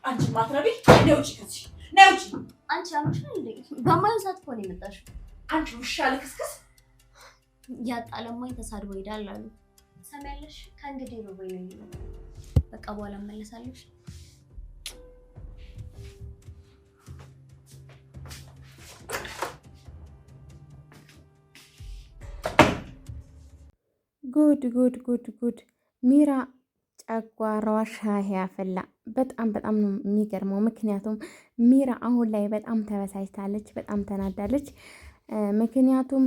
አንቺ ማትረቢ ነውጪ ከዚህ ነውጪ። አንቺ አምሽ ነው እንዴ? በማይው ሰዓት እኮ ነው የመጣሽው። አንቺ ውሻ ልክስክስ። ያጣለማኝ ተሳድቦ ይሄዳል አሉ። ሰሚያለሽ? ከእንግዲህ ነው ወይ ነው በቃ በኋላ መለሳለሽ። ጉድ ጉድ ጉድ ጉድ! ሚራ ጨጓራዋ ሻይ ያፈላ። በጣም ነው የሚገርመው። ምክንያቱም ሚራ አሁን ላይ በጣም ተበሳጭታለች፣ በጣም ተናዳለች። ምክንያቱም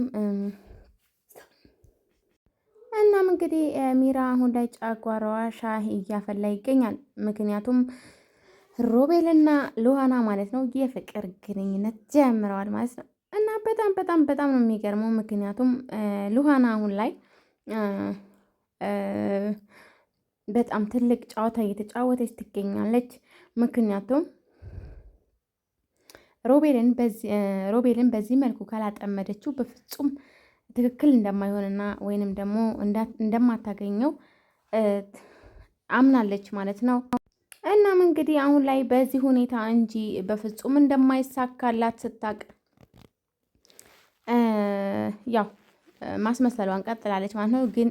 እናም እንግዲህ ሚራ አሁን ላይ ጨጓራዋ ሻይ እያፈላ ይገኛል። ምክንያቱም ሮቤልና ሉሃና ማለት ነው የፍቅር ግንኙነት ጀምረዋል ማለት ነው። እና በጣም ነው የሚገርመው። ምክንያቱም ሉሃና አሁን ላይ በጣም ትልቅ ጨዋታ እየተጫወተች ትገኛለች። ምክንያቱም ሮቤልን በዚህ መልኩ ካላጠመደችው በፍጹም ትክክል እንደማይሆንና ወይንም ደግሞ እንደማታገኘው አምናለች ማለት ነው። እናም እንግዲህ አሁን ላይ በዚህ ሁኔታ እንጂ በፍጹም እንደማይሳካላት ስታቅ ያው ማስመሰሏን ቀጥላለች ማለት ነው። ግን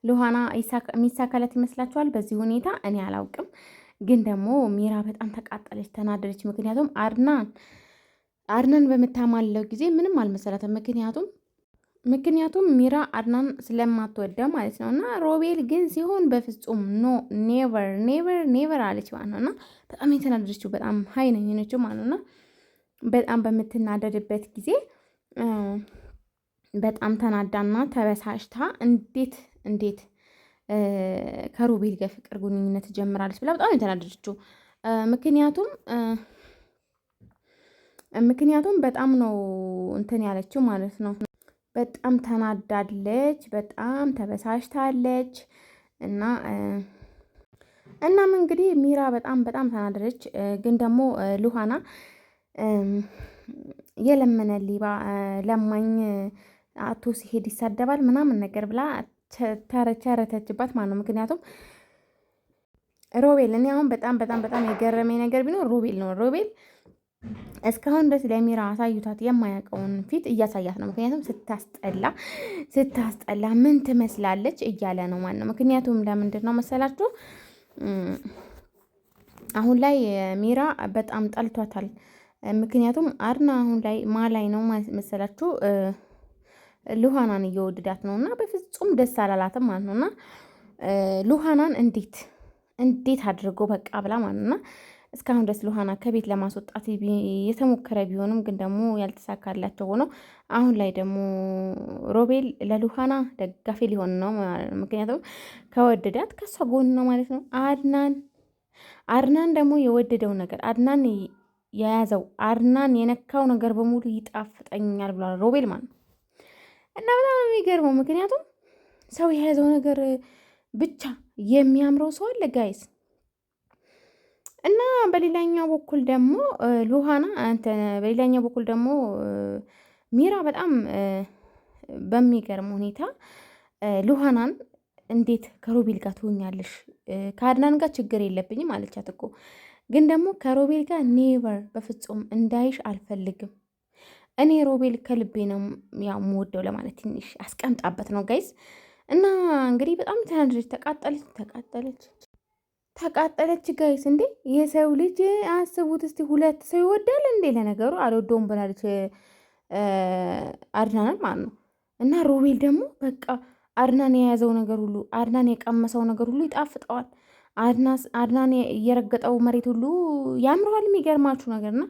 ሉሃና የሚሳካላት ይመስላችኋል? በዚህ ሁኔታ እኔ አላውቅም። ግን ደግሞ ሚራ በጣም ተቃጠለች፣ ተናደደች። ምክንያቱም አድናን በምታማለው ጊዜ ምንም አልመሰላትም። ምክንያቱም ሚራ አድናን ስለማትወደው ማለት ነው። እና ሮቤል ግን ሲሆን በፍጹም ኖ ኔቨር ኔቨር ኔቨር አለች ማለት ነው። እና በጣም የተናደደችው በጣም ሀይ ነኝ ነችው ማለት ነው። በጣም በምትናደድበት ጊዜ በጣም ተናዳና ተበሳጭታ እንዴት ከሮቤል ጋር ፍቅር ግንኙነት ጀምራለች ብላ በጣም የተናደደችው። ምክንያቱም በጣም ነው እንትን ያለችው ማለት ነው። በጣም ተናዳለች፣ በጣም ተበሳጭታለች። እናም እንግዲህ ሚራ በጣም ተናደደች። ግን ደግሞ ሉሃና የለመነ ሌባ ለማኝ አቶ ሲሄድ ይሳደባል ምናምን ነገር ብላ ተረተችባት ማለት ነው። ምክንያቱም ሮቤል እኔ አሁን በጣም የገረመኝ ነገር ቢኖር ሮቤል ነው። ሮቤል እስካሁን ድረስ ለሚራ አሳዩታት የማያውቀውን ፊት እያሳያት ነው። ምክንያቱም ስታስጠላ ምን ትመስላለች እያለ ነው ማለት ነው። ምክንያቱም ለምንድን ነው መሰላችሁ? አሁን ላይ ሚራ በጣም ጠልቷታል። ምክንያቱም አድና አሁን ላይ ማላይ ነው መሰላችሁ? ሉሃናን እየወደዳት ነው እና በፍጹም ደስ አላላትም ማለት ነው። እና ሉሃናን እንዴት አድርጎ በቃ ብላ ማለት ነው። እና እስካሁን ድረስ ሉሃና ከቤት ለማስወጣት የተሞከረ ቢሆንም ግን ደግሞ ያልተሳካላቸው ሆኖ አሁን ላይ ደግሞ ሮቤል ለሉሃና ደጋፊ ሊሆን ነው ማለት ነው። ምክንያቱም ከወደዳት ከሷ ጎን ነው ማለት ነው። አድናን ደግሞ የወደደው ነገር አድናን የያዘው አድናን የነካው ነገር በሙሉ ይጣፍጠኛል ብሏል ሮቤል ማለት ነው። እና በጣም የሚገርመው ምክንያቱም ሰው የያዘው ነገር ብቻ የሚያምረው ሰው አለ ጋይስ። እና በሌላኛው በኩል ደግሞ ሚራ በጣም በሚገርም ሁኔታ ሉሃናን እንዴት ከሮቤል ጋር ትሆኛለሽ? ከአድናን ጋር ችግር የለብኝም አለቻት እኮ። ግን ደግሞ ከሮቤል ጋር ኔቨር በፍጹም እንዳይሽ አልፈልግም። እኔ ሮቤል ከልቤ ነው ያው የምወደው ለማለት ትንሽ አስቀምጣበት ነው ጋይስ። እና እንግዲህ በጣም ተናደደች፣ ተቃጠለች ጋይስ። እንዴ የሰው ልጅ አስቡት እስቲ፣ ሁለት ሰው ይወዳል እንዴ? ለነገሩ አልወደውም ብላለች አድናን ማለት ነው። እና ሮቤል ደግሞ በቃ አድናን የያዘው ነገር ሁሉ አድናን የቀመሰው ነገር ሁሉ ይጣፍጠዋል። አድናን እየረገጠው መሬት ሁሉ ያምረዋል። የሚገርማችሁ ነገርና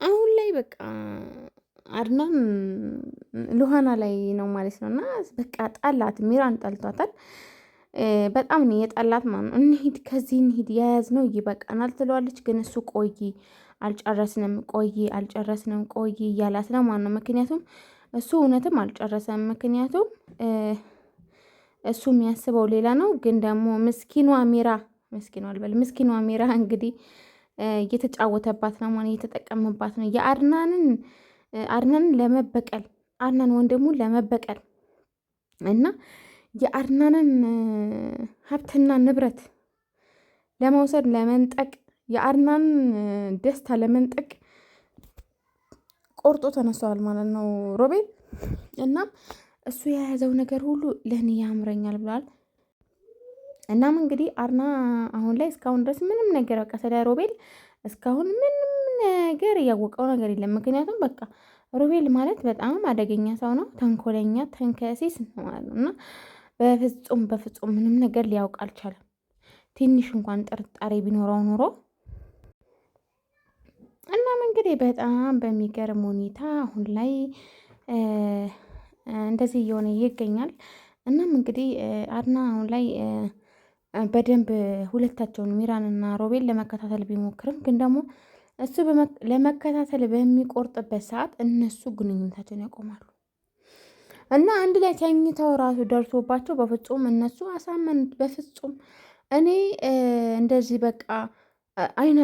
አሁን ላይ በቃ አድናን ሉሃና ላይ ነው ማለት ነው። እና በቃ ጣላት፣ ሚራን ጠልቷታል። በጣም ነው የጠላት ማለት ነው። ከዚህ እንሂድ የያዝነው ይበቃናል ትለዋለች። ግን እሱ አልጨረስንም ቆይ እያላት ነው ማለት ነው። ምክንያቱም እሱ እውነትም አልጨረሰም። ምክንያቱም እሱ የሚያስበው ሌላ ነው። ግን ደግሞ ምስኪኗ ሚራ እንግዲህ እየተጫወተባት ነው ማለት እየተጠቀመባት ነው። አድናንን ለመበቀል አድናን ወንድሙን ለመበቀል እና የአድናንን ሀብትና ንብረት ለመውሰድ ለመንጠቅ የአድናንን ደስታ ለመንጠቅ ቆርጦ ተነስተዋል ማለት ነው ሮቤል። እናም እሱ የያዘው ነገር ሁሉ ለእኔ ያምረኛል ብሏል። እናም እንግዲህ አድና አሁን ላይ እስካሁን ድረስ ምንም ነገር በቃ ስለ ሮቤል እስካሁን ምንም ነገር እያወቀው ነገር የለም። ምክንያቱም በቃ ሮቤል ማለት በጣም አደገኛ ሰው ነው፣ ተንኮለኛ ተንከሲስ ነው ማለት ነው። እና በፍጹም ምንም ነገር ሊያውቅ አልቻለም። ትንሽ እንኳን ጥርጣሬ ቢኖረው ኑሮ እናም እንግዲህ በጣም በሚገርም ሁኔታ አሁን ላይ እንደዚህ እየሆነ ይገኛል። እናም እንግዲህ አድና አሁን ላይ በደንብ ሁለታቸውን ሚራንና ሮቤል ለመከታተል ቢሞክርም ግን ደግሞ እሱ ለመከታተል በሚቆርጥበት ሰዓት እነሱ ግንኙነታቸውን ያቆማሉ እና አንድ ላይ ተኝተው ራሱ ደርሶባቸው በፍጹም እነሱ አሳመኑት። በፍጹም እኔ እንደዚህ በቃ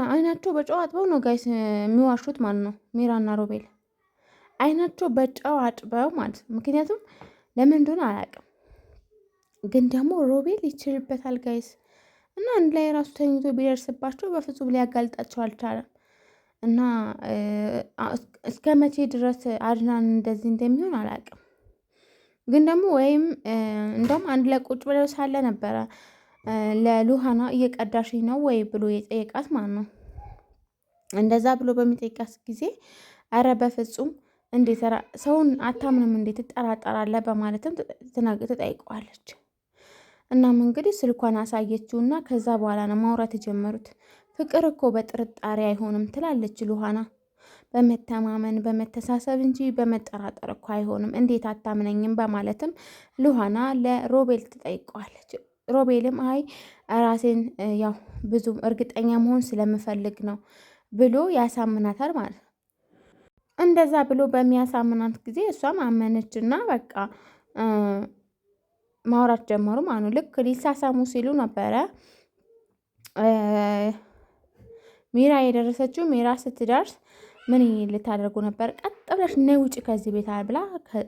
አይናቸው በጨው አጥበው ነው ጋይስ የሚዋሹት ማለት ነው። ሚራና ሮቤል አይናቸው በጨው አጥበው ማለት ነው። ምክንያቱም ለምን እንደሆነ አላውቅም፣ ግን ደግሞ ሮቤል ይችልበታል ጋይስ እና አንድ ላይ ራሱ ተኝቶ ቢደርስባቸው በፍጹም ሊያጋልጣቸው አልቻለም። እና እስከ መቼ ድረስ አድናን እንደዚህ እንደሚሆን አላውቅም፣ ግን ደግሞ ወይም እንደውም አንድ ላይ ቁጭ ብለው ሳለ ነበረ ለሉሃና እየቀዳሽኝ ነው ወይ ብሎ የጠየቃት ማለት ነው። እንደዛ ብሎ በሚጠይቃት ጊዜ አረ በፍጹም እንዴት ሰውን አታምንም እንዴት ትጠራጠራለህ በማለትም ትጠይቀዋለች። እናም እንግዲህ ስልኳን አሳየችውና ከዛ በኋላ ነው ማውራት የጀመሩት። ፍቅር እኮ በጥርጣሬ አይሆንም ትላለች ሉሃና። በመተማመን በመተሳሰብ እንጂ በመጠራጠር እኮ አይሆንም፣ እንዴት አታምነኝም በማለትም ሉሃና ለሮቤል ትጠይቀዋለች። ሮቤልም አይ ራሴን ያው ብዙም እርግጠኛ መሆን ስለምፈልግ ነው ብሎ ያሳምናታል ማለት ነው። እንደዛ ብሎ በሚያሳምናት ጊዜ እሷም አመነችና በቃ ማውራት ጀመሩ ማለት ነው። ልክ ሊሳሳሙ ሲሉ ነበረ ሚራ የደረሰችው። ሚራ ስትደርስ ምን ልታደርጉ ነበር? ቀጥ ብለሽ ነይ ውጭ ከዚህ ቤት ብላ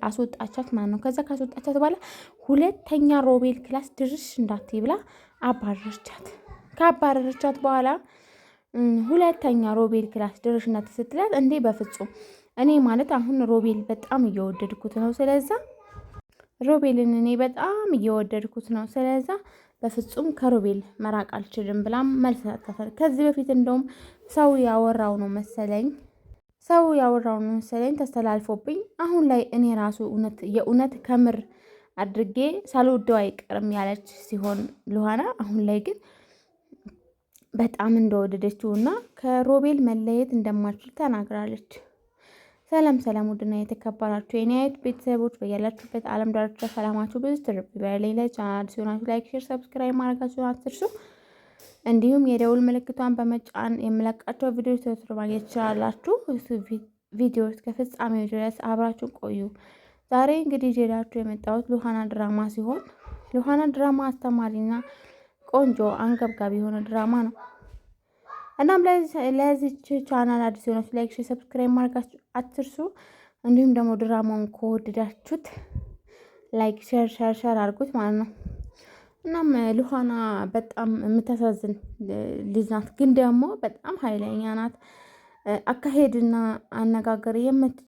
አስወጣቻት ማለት ነው። ከዛ ካስወጣቻት በኋላ ሁለተኛ ሮቤል ክላስ ድርሽ እንዳትይ ብላ አባረረቻት። ካባረረቻት በኋላ ሁለተኛ ሮቤል ክላስ ድርሽ እንዳትይ ስትላት እንዴ በፍጹም እኔ ማለት አሁን ሮቤል በጣም እየወደድኩት ነው፣ ስለዛ ሮቤልን እኔ በጣም እየወደድኩት ነው፣ ስለዛ በፍጹም ከሮቤል መራቅ አልችልም ብላም መልስ ሰጥታታል። ከዚህ በፊት እንደውም ሰው ያወራው ነው መሰለኝ ተስተላልፎብኝ አሁን ላይ እኔ ራሱ የእውነት ከምር አድርጌ ሳልወደው አይቀርም ያለች ሲሆን ሉሃና አሁን ላይ ግን በጣም እንደወደደችው እና ከሮቤል መለየት እንደማትችል ተናግራለች። ሰላም ሰላም፣ ውድና የተከበራችሁ የኔ አየት ቤተሰቦች በያላችሁበት ዓለም ዳርቻ ሰላማችሁ ብዙ ትርፍ ይበልልኝ። ለቻናል ሲሆናችሁ ላይክ፣ ሼር፣ ሰብስክራይብ ማድረጋችሁን አትርሱ። እንዲሁም የደውል ምልክቷን በመጫን የምለቃቸው ቪዲዮዎች ተወስዶ ማግኘት ትችላላችሁ። ቪዲዮ እስከ ፍጻሜው ድረስ አብራችሁ ቆዩ። ዛሬ እንግዲህ ይዤላችሁ የመጣሁት ሉሃና ድራማ ሲሆን ሉሃና ድራማ አስተማሪና ቆንጆ አንገብጋቢ የሆነ ድራማ ነው። እናም ለዚች ቻናል አዲስ የሆነች ላይክ፣ ሼር፣ ሰብስክራይብ ማድረጋችሁ አትርሱ። እንዲሁም ደግሞ ድራማውን ከወደዳችሁት ላይክ፣ ሼር አድርጉት ማለት ነው። እናም ሉሃና በጣም የምታሳዝን ልጅ ናት፣ ግን ደግሞ በጣም ኃይለኛ ናት። አካሄድና አነጋገር